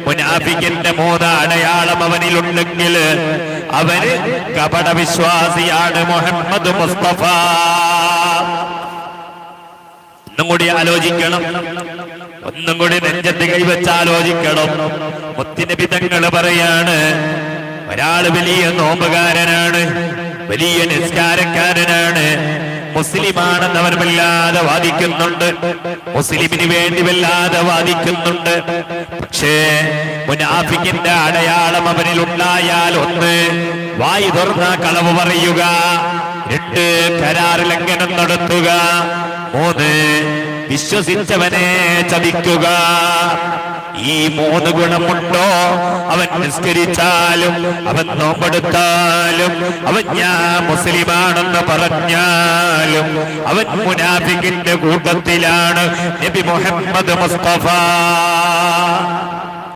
മുനാഫിക്കിന്റെ 3 അടയാളം അവനിലുണ്ടെങ്കിൽ അവന് കപട വിശ്വാസിയാണ് മുഹമ്മദ് മുസ്തഫ. ഒന്നും കൂടി ആലോചിക്കണം, ഒന്നും കൂടി നെഞ്ചത്ത് കൈവച്ച് ആലോചിക്കണം. മുത്തുനബി തങ്ങൾ പറയാണ്, ഒരാള് വലിയ നോമ്പുകാരനാണ്, വലിയ നിസ്കാരക്കാരനാണ്, മുസ്ലിമാണെന്ന് അവർ വല്ലാതെ വാദിക്കുന്നുണ്ട്, മുസ്ലിമിന് വേണ്ടി വല്ലാതെ വാദിക്കുന്നുണ്ട്. പക്ഷേ മുനാഫിക്കിന്റെ അടയാളം അവനിൽ ഉണ്ടായാൽ 1 വായി തുറന്ന കളവ് പറയുക, 2 കരാർ ലംഘനം നടത്തുക, 3 വിശ്വസിച്ചവനെ ചതിക്കുക. ഈ 3 ഗുണമുണ്ടോ അവൻ നിസ്കരിച്ചാലും അവൻ നോമ്പെടുത്താലും അവൻ ഞാൻ മുസ്ലിമാണെന്ന് പറഞ്ഞാലും അവൻ മുനാഫിക്കിന്റെ കൂട്ടത്തിലാണ്. നബി മുഹമ്മദ് മുസ്തഫ